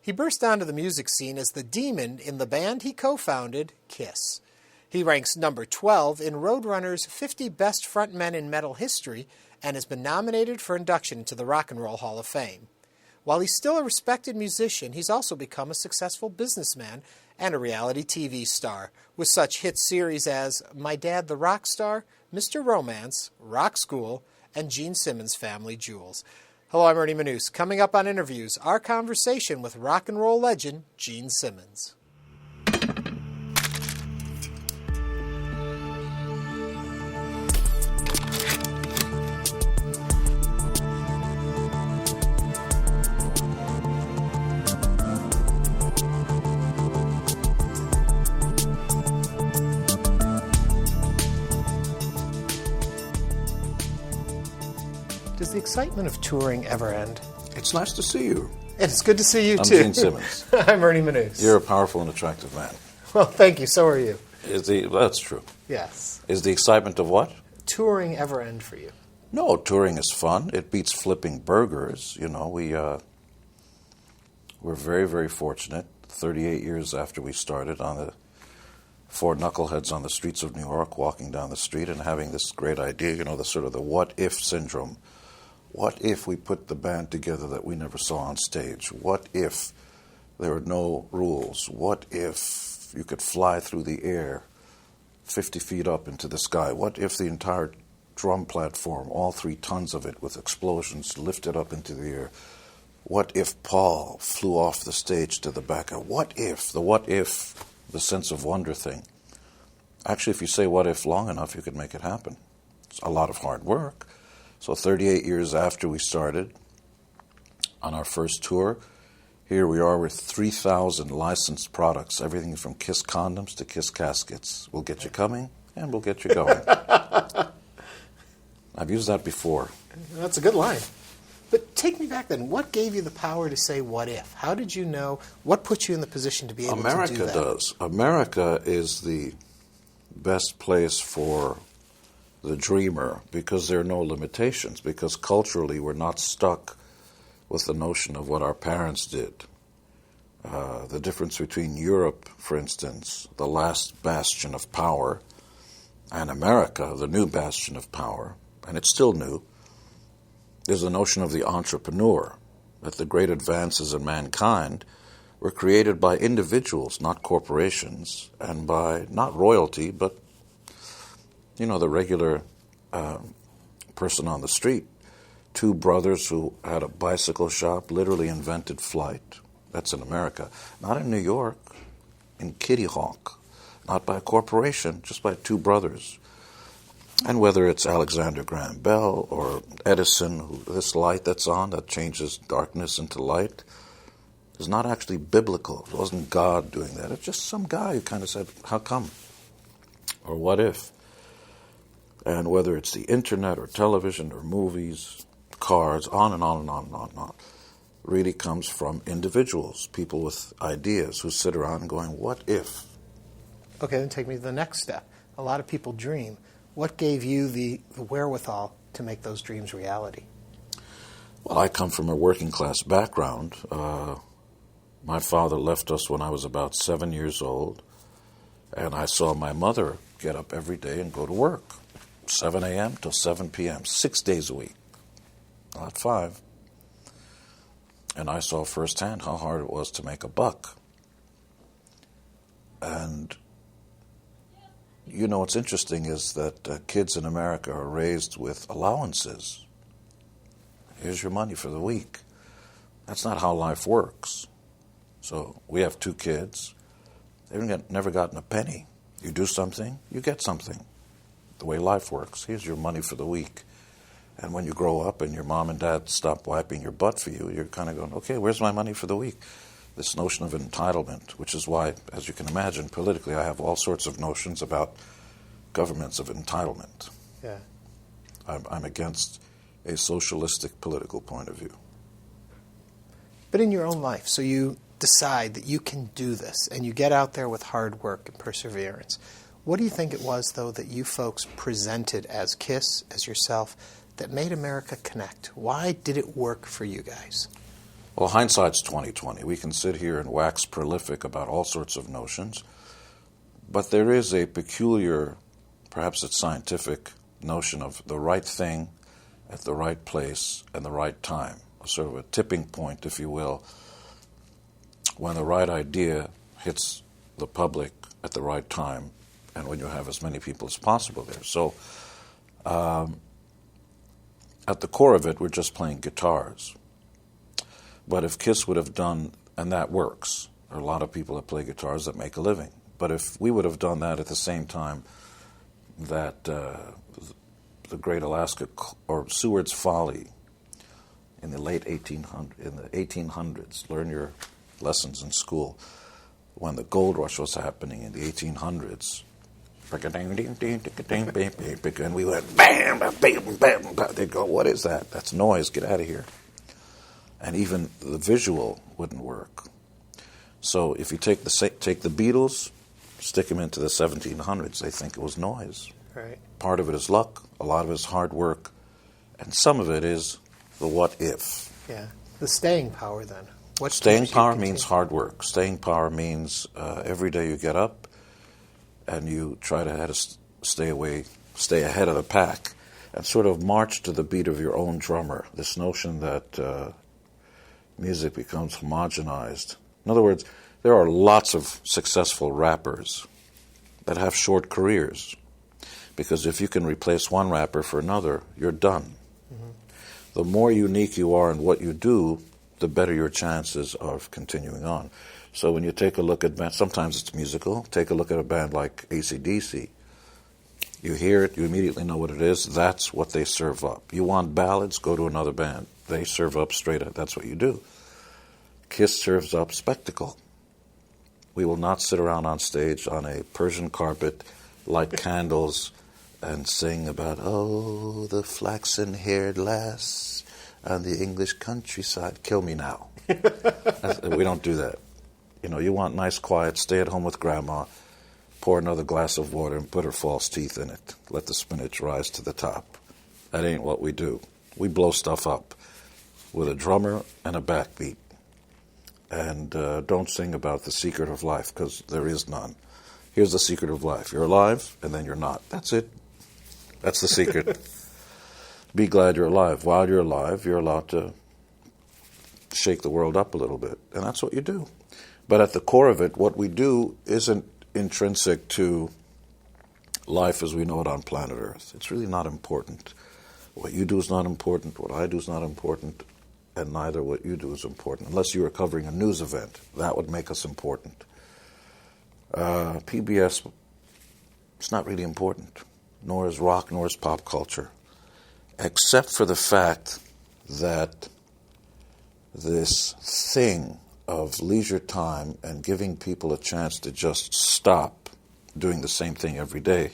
He burst onto the music scene as the demon in the band he co-founded, Kiss. He ranks number 12 in Roadrunner's 50 Best Frontmen in Metal History and has been nominated for induction into the Rock and Roll Hall of Fame. While he's still a respected musician, he's also become a successful businessman and a reality TV star, with such hit series as My Dad the Rock Star, Mr. Romance, Rock School, and Gene Simmons' Family Jewels. Hello, I'm Ernie Manous. Coming up on Interviews, our conversation with rock and roll legend Gene Simmons. Does the excitement of touring ever end? It's nice to see you. And it's good to see you, I'm too. Gene Simmons. I'm Ernie Manous. You're a powerful and attractive man. Well, thank you. So are you. That's true. Yes. Is the excitement of what? Touring ever end for you? No, touring is fun. It beats flipping burgers. You know, we're very, very fortunate. 38 years after we started, on the four knuckleheads on the streets of New York, walking down the street and having this great idea, you know, the sort of the what-if syndrome. What if we put the band together that we never saw on stage? What if there were no rules? What if you could fly through the air 50 feet up into the sky? What if the entire drum platform, all 3 tons of it with explosions, lifted up into the air? What if Paul flew off the stage to the back? What if, the sense of wonder thing. Actually, if you say what if long enough, you could make it happen. It's a lot of hard work. So 38 years after we started on our first tour, here we are with 3,000 licensed products, everything from Kiss condoms to Kiss caskets. We'll get you coming, and we'll get you going. I've used that before. That's a good line. But take me back then. What gave you the power to say what if? How did you know? What put you in the position to be able to do that? America does. America is the best place for the dreamer because there are no limitations, because culturally we're not stuck with the notion of what our parents did. The difference between Europe, for instance, the last bastion of power, and America, the new bastion of power, and it's still new, is the notion of the entrepreneur, that the great advances in mankind were created by individuals, not corporations, and by not royalty, but you know, the regular person on the street. 2 brothers who had a bicycle shop literally invented flight. That's in America. Not in New York, in Kitty Hawk. Not by a corporation, just by 2 brothers. And whether it's Alexander Graham Bell or Edison, this light that's on that changes darkness into light, is not actually biblical. It wasn't God doing that. It's just some guy who kind of said, how come? Or what if? And whether it's the internet or television or movies, cars, on and on and on and on and on, really comes from individuals, people with ideas who sit around going, what if? Okay, then take me to the next step. A lot of people dream. What gave you the wherewithal to make those dreams reality? Well, I come from a working class background. My father left us when I was about 7 years old, and I saw my mother get up every day and go to work. 7 a.m. till 7 p.m., 6 days a week, not 5. And I saw firsthand how hard it was to make a buck. And, you know, what's interesting is that kids in America are raised with allowances. Here's your money for the week. That's not how life works. So we have 2 kids. They've never gotten a penny. You do something, you get something. The way life works. Here's your money for the week. And when you grow up and your mom and dad stop wiping your butt for you, you're kind of going, okay, where's my money for the week? This notion of entitlement, which is why, as you can imagine, politically I have all sorts of notions about governments of entitlement. Yeah. I'm against a socialistic political point of view. But in your own life, so you decide that you can do this, and you get out there with hard work and perseverance. What do you think it was, though, that you folks presented as KISS, as yourself, that made America connect? Why did it work for you guys? Well, hindsight's 20/20. We can sit here and wax prolific about all sorts of notions, but there is a peculiar, perhaps it's scientific, notion of the right thing at the right place and the right time, sort of a tipping point, if you will, when the right idea hits the public at the right time and when you have as many people as possible there. So at the core of it, we're just playing guitars. But if KISS would have done, and that works, there are a lot of people that play guitars that make a living, but if we would have done that at the same time that the Great Alaska, or Seward's Folly in the late 1800s, learn your lessons in school, when the gold rush was happening in the 1800s, and we went bam, bam, bam, bam. They'd go, what is that? That's noise, get out of here. And even the visual wouldn't work. So if you take the Beatles, stick them into the 1700s, they think it was noise. Right. Part of it is luck, a lot of it is hard work, and some of it is the what if. Yeah. The staying power then. What staying power means hard work. Staying power means every day you get up and you try to stay ahead of the pack and sort of march to the beat of your own drummer. This notion that music becomes homogenized. In other words, there are lots of successful rappers that have short careers, because if you can replace one rapper for another, you're done. Mm-hmm. The more unique you are in what you do, the better your chances of continuing on. So when you take a look at bands, sometimes it's musical. Take a look at a band like AC/DC. You hear it, you immediately know what it is. That's what they serve up. You want ballads, go to another band. They serve up straight up. That's what you do. KISS serves up spectacle. We will not sit around on stage on a Persian carpet, light candles, and sing about, oh, the flaxen-haired lass on the English countryside. Kill me now. We don't do that. You know, you want nice, quiet, stay at home with grandma, pour another glass of water and put her false teeth in it. Let the spinach rise to the top. That ain't what we do. We blow stuff up with a drummer and a backbeat. And don't sing about the secret of life, because there is none. Here's the secret of life. You're alive, and then you're not. That's it. That's the secret. Be glad you're alive. While you're alive, you're allowed to shake the world up a little bit. And that's what you do. But at the core of it, what we do isn't intrinsic to life as we know it on planet Earth. It's really not important. What you do is not important. What I do is not important. And neither what you do is important. Unless you were covering a news event. That would make us important. PBS, it's not really important. Nor is rock, nor is pop culture. Except for the fact that this thing of leisure time and giving people a chance to just stop doing the same thing every day,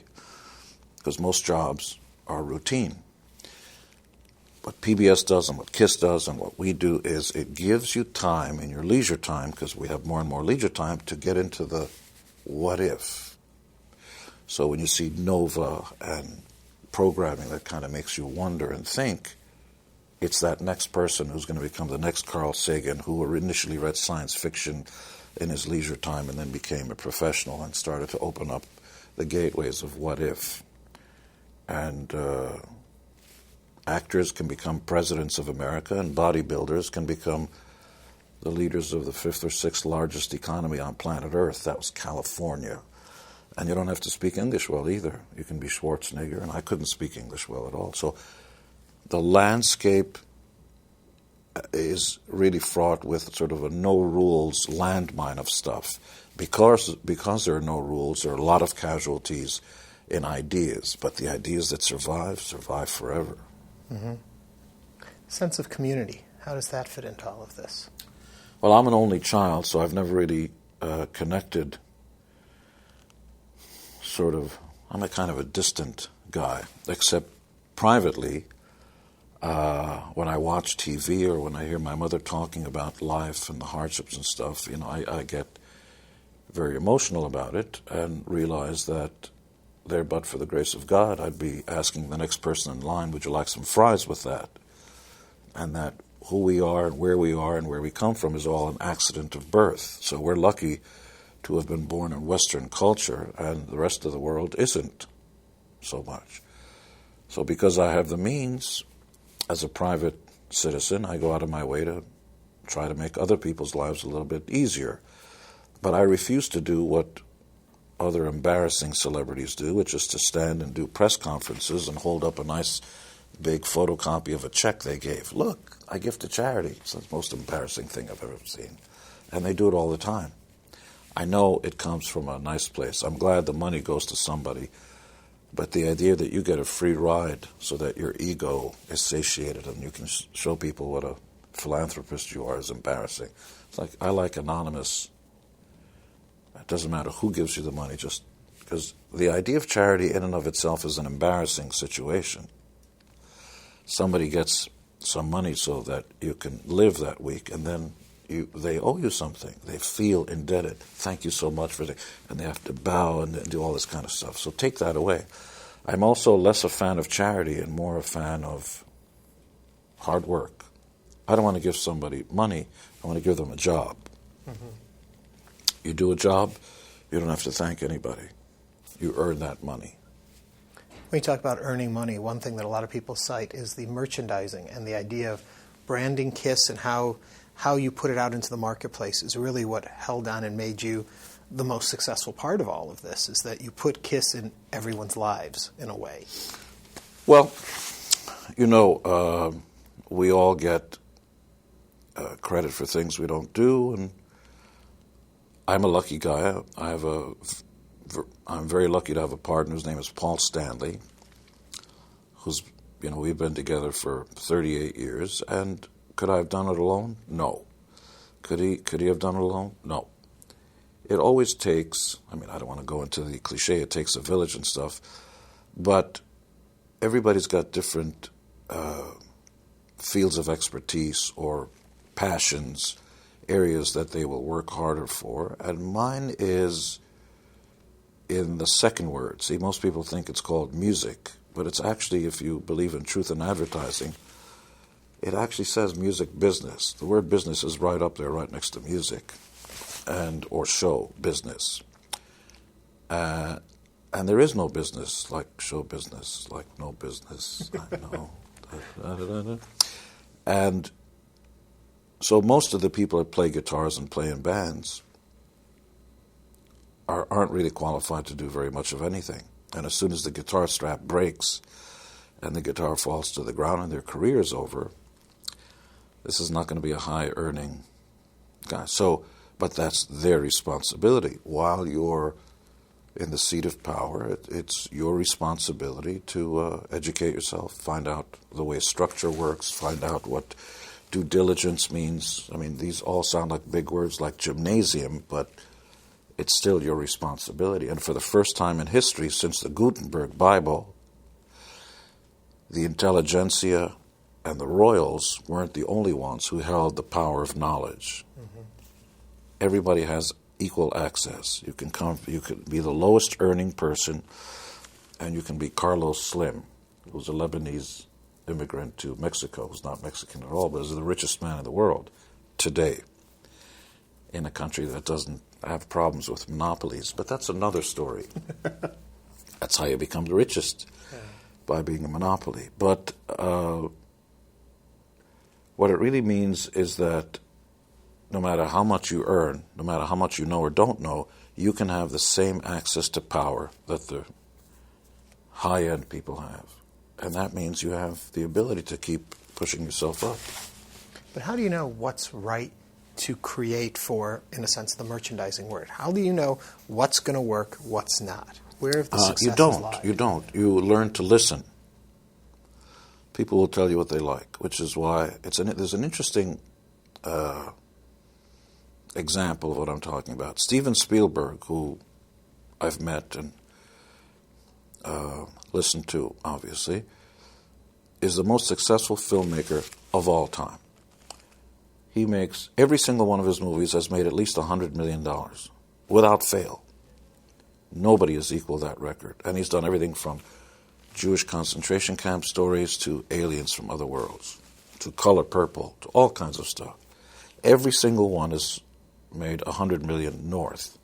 because most jobs are routine. What PBS does and what KISS does and what we do is it gives you time in your leisure time, because we have more and more leisure time, to get into the what if. So when you see Nova and programming that kind of makes you wonder and think, it's that next person who's going to become the next Carl Sagan, who initially read science fiction in his leisure time and then became a professional and started to open up the gateways of what if. And actors can become presidents of America, and bodybuilders can become the leaders of the 5th or 6th largest economy on planet Earth. That was California. And you don't have to speak English well either. You can be Schwarzenegger, and I couldn't speak English well at all. So the landscape is really fraught with sort of a no-rules landmine of stuff. Because there are no rules, there are a lot of casualties in ideas, but the ideas that survive forever. Mm-hmm. Sense of community, how does that fit into all of this? Well, I'm an only child, so I've never really connected I'm a kind of a distant guy, except privately, when I watch TV or when I hear my mother talking about life and the hardships and stuff, I get very emotional about it and realize that there, but for the grace of God, I'd be asking the next person in line, would you like some fries with that? And that who we are and where we come from is all an accident of birth. So we're lucky to have been born in Western culture, and the rest of the world isn't so much. So because I have the means, as a private citizen, I go out of my way to try to make other people's lives a little bit easier. But I refuse to do what other embarrassing celebrities do, which is to stand and do press conferences and hold up a nice big photocopy of a check they gave. Look, I give to charity. It's the most embarrassing thing I've ever seen. And they do it all the time. I know it comes from a nice place. I'm glad the money goes to somebody. But the idea that you get a free ride so that your ego is satiated and you can show people what a philanthropist you are is embarrassing. It's like, I like anonymous. It doesn't matter who gives you the money, just because the idea of charity in and of itself is an embarrassing situation. Somebody gets some money so that you can live that week, and then they owe you something. They feel indebted. Thank you so much for it. And they have to bow and do all this kind of stuff. So take that away. I'm also less a fan of charity and more a fan of hard work. I don't want to give somebody money. I want to give them a job. Mm-hmm. You do a job, you don't have to thank anybody. You earn that money. When you talk about earning money, one thing that a lot of people cite is the merchandising and the idea of branding KISS and how you put it out into the marketplace is really what held on and made you the most successful part of all of this, is that you put KISS in everyone's lives in a way. Well, we all get credit for things we don't do, and I'm a lucky guy. I'm very lucky to have a partner whose name is Paul Stanley, who's, we've been together for 38 years, and could I have done it alone? No. Could he have done it alone? No. It always takes, I don't want to go into the cliche, it takes a village and stuff, but everybody's got different fields of expertise or passions, areas that they will work harder for, and mine is in the second word. See, most people think it's called music, but it's actually, if you believe in truth in advertising, it actually says music business. The word business is right up there, right next to music, or show business. And there is no business like show business, like no business. I know. And so most of the people that play guitars and play in bands aren't really qualified to do very much of anything. And as soon as the guitar strap breaks and the guitar falls to the ground and their career is over, this is not going to be a high-earning guy. But that's their responsibility. While you're in the seat of power, it's your responsibility to educate yourself, find out the way structure works, find out what due diligence means. These all sound like big words like gymnasium, but it's still your responsibility. And for the first time in history since the Gutenberg Bible, the intelligentsia and the royals weren't the only ones who held the power of knowledge. Mm-hmm. Everybody has equal access. You could be the lowest earning person, and you can be Carlos Slim, who's a Lebanese immigrant to Mexico, who's not Mexican at all, but is the richest man in the world today in a country that doesn't have problems with monopolies. But that's another story. That's how you become the richest, by being a monopoly. But what it really means is that no matter how much you earn, no matter how much you know or don't know, you can have the same access to power that the high-end people have. And that means you have the ability to keep pushing yourself up. But how do you know what's right to create for, in a sense, the merchandising word? How do you know what's going to work, what's not? Where have the successes lie? You don't. You learn to listen. People will tell you what they like, which is why there's an interesting example of what I'm talking about. Steven Spielberg, who I've met and listened to, obviously, is the most successful filmmaker of all time. Every single one of his movies has made at least $100 million, without fail. Nobody has equaled that record. And he's done everything from Jewish concentration camp stories to aliens from other worlds, to Color Purple, to all kinds of stuff. Every single one is made 100 million north.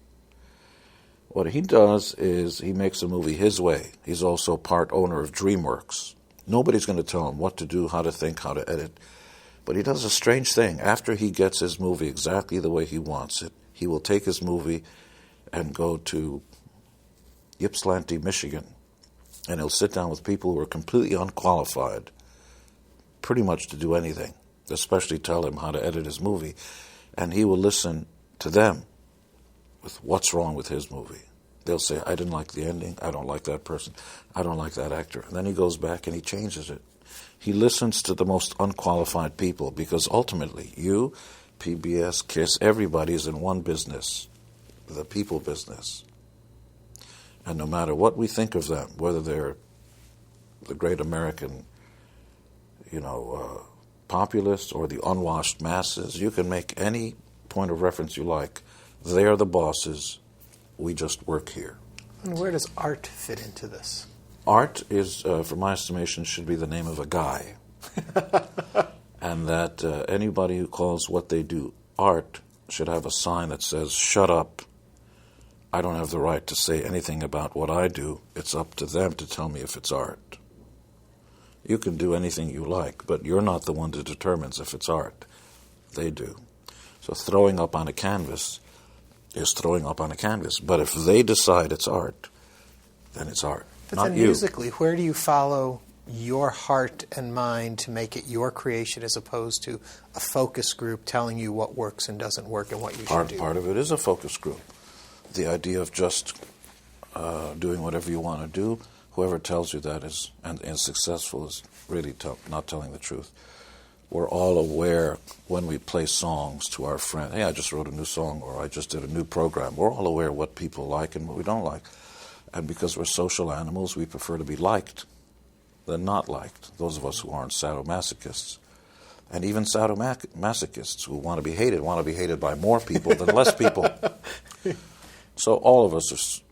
What he does is he makes a movie his way. He's also part owner of DreamWorks. Nobody's going to tell him what to do, how to think, how to edit. But he does a strange thing. After he gets his movie exactly the way he wants it, he will take his movie and go to Ypsilanti, Michigan, and he'll sit down with people who are completely unqualified pretty much to do anything, especially tell him how to edit his movie, and he will listen to them with what's wrong with his movie. They'll say, I didn't like the ending, I don't like that person, I don't like that actor. And then he goes back and he changes it. He listens to the most unqualified people because ultimately you, PBS, KISS, everybody is in one business, the people business. And no matter what we think of them, whether they're the great American, populists or the unwashed masses, you can make any point of reference you like. They are the bosses. We just work here. And where does art fit into this? Art is, for my estimation, should be the name of a guy. And that anybody who calls what they do art should have a sign that says, shut up. I don't have the right to say anything about what I do. It's up to them to tell me if it's art. You can do anything you like, but you're not the one that determines if it's art. They do. So throwing up on a canvas is throwing up on a canvas. But if they decide it's art, then it's art, But not then you. musically, where do you follow your heart and mind to make it your creation as opposed to a focus group telling you what works and doesn't work and what you should do? Part of it is a focus group. The idea of just doing whatever you want to do, whoever tells you that is successful is really not telling the truth. We're all aware when we play songs to our friends, hey, I just wrote a new song or I just did a new program. We're all aware what people like and what we don't like. And because we're social animals, we prefer to be liked than not liked, those of us who aren't sadomasochists. And even sadomasochists who want to be hated by more people than less people. So all of us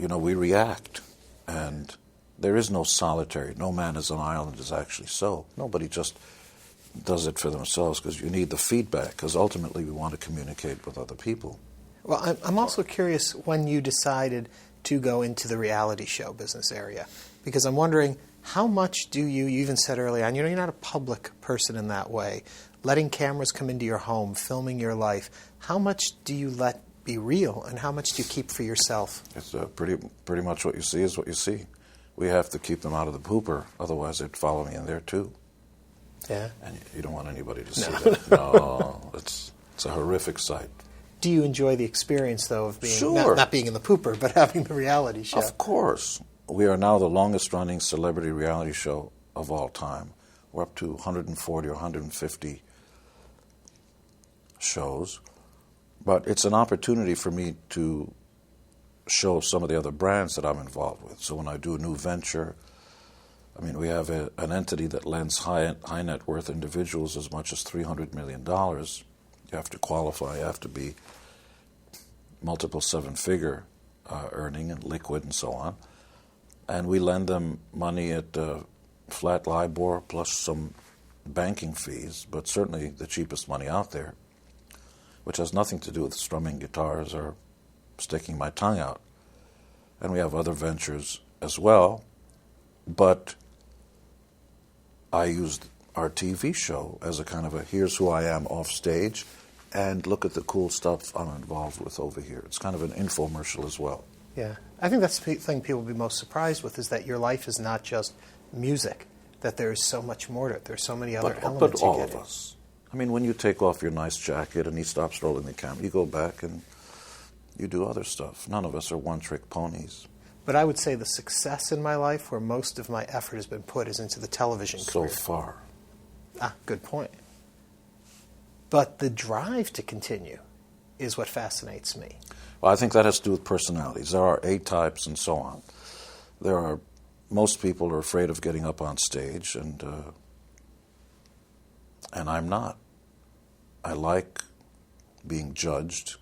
are, we react. And there is no solitary. No man is an island is actually so. Nobody just does it for themselves because you need the feedback because ultimately we want to communicate with other people. Well, I'm also curious when you decided to go into the reality show business area because I'm wondering how much do you even said early on, you're not a public person in that way, letting cameras come into your home, filming your life, how much do you let be real and how much do you keep for yourself? It's pretty much what you see is what you see. We have to keep them out of the pooper, otherwise they'd follow me in there too. Yeah. And you don't want anybody to see that. No, it's a horrific sight. Do you enjoy the experience, though, of being Sure. not being in the pooper, but having the reality show? Of course. We are now the longest-running celebrity reality show of all time. We're up to 140 or 150 shows. But it's an opportunity for me to show some of the other brands that I'm involved with. So when I do a new venture, we have an entity that lends high net worth individuals as much as $300 million. You have to qualify, you have to be multiple seven-figure earning and liquid and so on. And we lend them money at flat LIBOR plus some banking fees, but certainly the cheapest money out there, which has nothing to do with strumming guitars or sticking my tongue out. And we have other ventures as well, but I used our TV show as a kind of a here's who I am off stage and look at the cool stuff I'm involved with over here. It's kind of an infomercial as well. Yeah. I think that's the thing people will be most surprised with is that your life is not just music, that there is so much more to it. There's so many other elements. But all of us. When you take off your nice jacket and he stops rolling the camera, you go back and you do other stuff. None of us are one-trick ponies. But I would say the success in my life, where most of my effort has been put, is into the television career. So far. Good point. But the drive to continue is what fascinates me. Well, I think that has to do with personalities. There are A-types and so on. Most people are afraid of getting up on stage, and I'm not. I like being judged.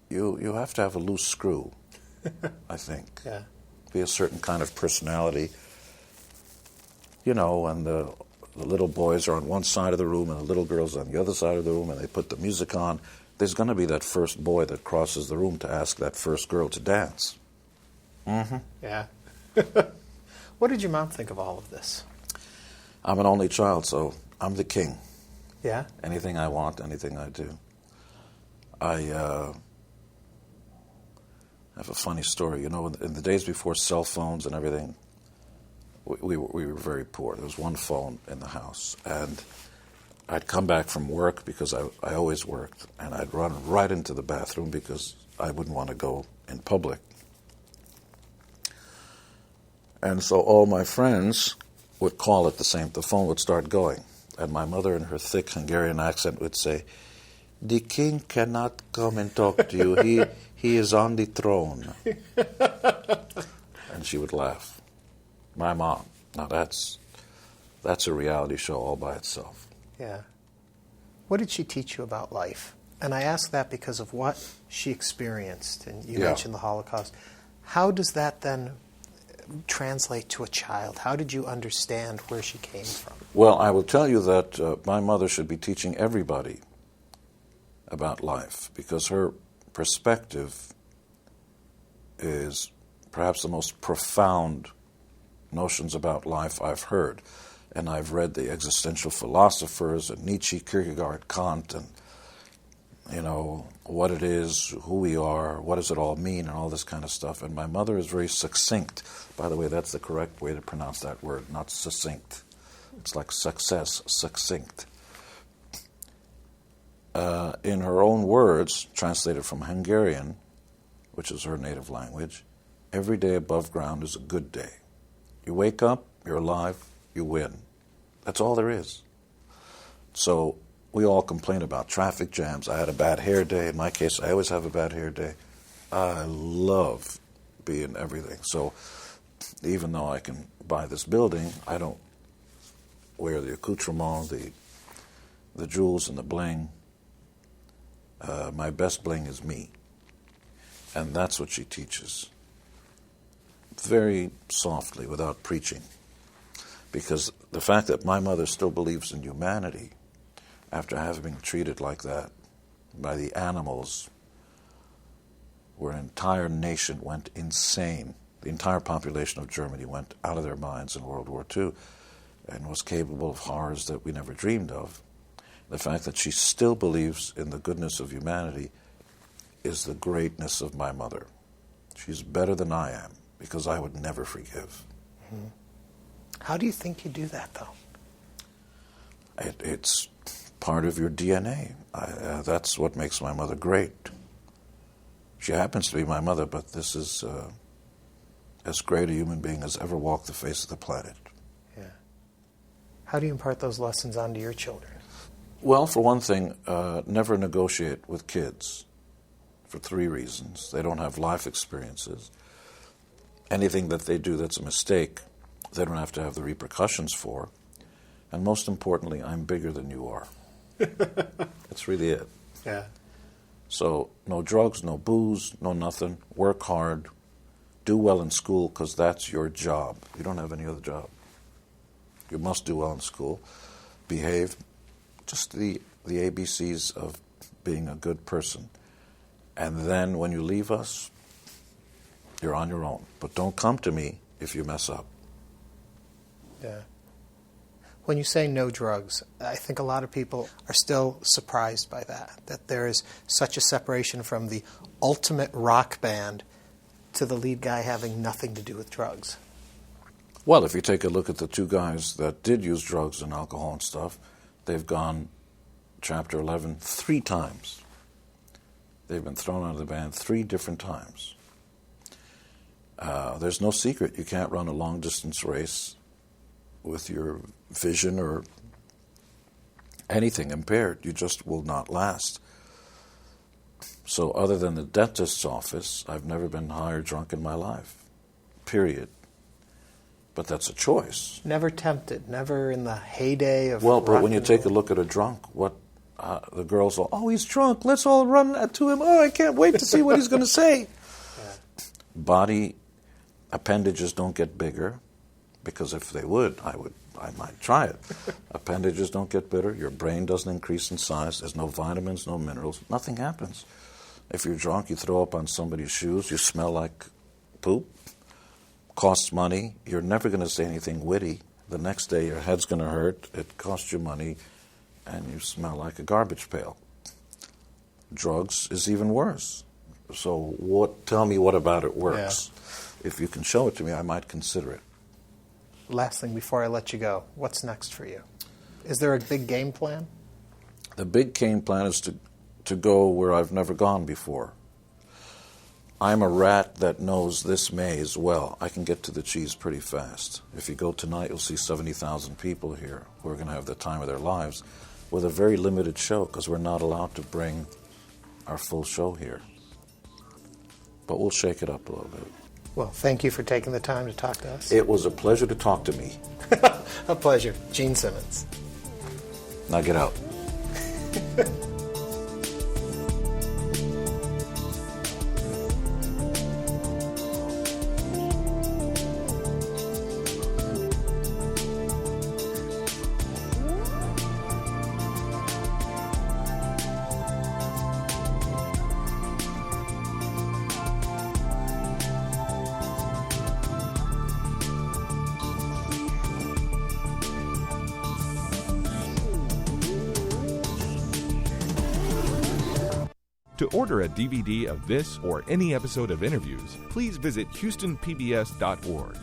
You have to have a loose screw, I think. Yeah. Be a certain kind of personality. and the little boys are on one side of the room and the little girls on the other side of the room, and they put the music on, there's going to be that first boy that crosses the room to ask that first girl to dance. Mm-hmm. Yeah. What did your mom think of all of this? I'm an only child, so I'm the king. Yeah? Anything I want, anything I do. I have a funny story. In the days before cell phones and everything, we were very poor. There was one phone in the house, and I'd come back from work because I always worked, and I'd run right into the bathroom because I wouldn't want to go in public. And so all my friends would call it the phone would start going. And my mother, in her thick Hungarian accent, would say, "The king cannot come and talk to you. He is on the throne." And she would laugh. My mom. Now that's a reality show all by itself. Yeah. What did she teach you about life? And I ask that because of what she experienced. And you mentioned the Holocaust. How does that then translate to a child? How did you understand where she came from? Well, I will tell you that my mother should be teaching everybody about life, because her perspective is perhaps the most profound notions about life I've heard. And I've read the existential philosophers and Nietzsche, Kierkegaard, Kant, and what it is, who we are, what does it all mean, and all this kind of stuff. And my mother is very succinct. By the way, that's the correct way to pronounce that word, not succinct. It's like success, succinct. In her own words, translated from Hungarian, which is her native language, every day above ground is a good day. You wake up, you're alive, you win. That's all there is. So we all complain about traffic jams. I had a bad hair day. In my case, I always have a bad hair day. I love being everything. So even though I can buy this building, I don't wear the accoutrement, the jewels and the bling. My best bling is me. And that's what she teaches. Very softly, without preaching. Because the fact that my mother still believes in humanity, after having been treated like that by the animals, where an entire nation went insane. The entire population of Germany went out of their minds in World War II and was capable of horrors that we never dreamed of. The fact that she still believes in the goodness of humanity is the greatness of my mother. She's better than I am, because I would never forgive. Mm-hmm. How do you think you do that, though? It's part of your DNA. That's what makes my mother great. She happens to be my mother, but this is as great a human being as ever walked the face of the planet. Yeah. How do you impart those lessons onto your children? Well, for one thing, never negotiate with kids for 3 reasons. They don't have life experiences. Anything that they do that's a mistake, they don't have to have the repercussions for. And most importantly, I'm bigger than you are. That's really it. Yeah. So no drugs, no booze, no nothing. Work hard. Do well in school, because that's your job. You don't have any other job. You must do well in school. Behave. Just the ABCs of being a good person. And then when you leave us, you're on your own. But don't come to me if you mess up. Yeah. When you say no drugs, I think a lot of people are still surprised by that there is such a separation from the ultimate rock band to the lead guy having nothing to do with drugs. Well, if you take a look at the 2 guys that did use drugs and alcohol and stuff, they've gone Chapter 11 3 times. They've been thrown out of the band 3 different times. There's no secret. You can't run a long-distance race with your vision or anything impaired. You just will not last. So other than the dentist's office, I've never been high or drunk in my life. Period. But that's a choice. Never tempted, never in the heyday of Well, but when you rock and take a roll. look at a drunk, the girls will, oh, he's drunk, let's all run to him. Oh, I can't wait to see what he's going to say. Yeah. Body appendages don't get bigger. because if they would, I might try it. Appendages don't get bitter. Your brain doesn't increase in size. There's no vitamins, no minerals. Nothing happens. If you're drunk, you throw up on somebody's shoes. You smell like poop. Costs money. You're never going to say anything witty. The next day, your head's going to hurt. It costs you money, and you smell like a garbage pail. Drugs is even worse. So tell me what about it works. Yeah. If you can show it to me, I might consider it. Last thing before I let you go, what's next for you? Is there a big game plan? The big game plan is to go where I've never gone before. I'm a rat that knows this maze well. I can get to the cheese pretty fast. If you go tonight, you'll see 70,000 people here who are going to have the time of their lives with a very limited show because we're not allowed to bring our full show here. But we'll shake it up a little bit. Well, thank you for taking the time to talk to us. It was a pleasure to talk to me. A pleasure. Gene Simmons. Now get out. To order a DVD of this or any episode of Innerviews, please visit HoustonPBS.org.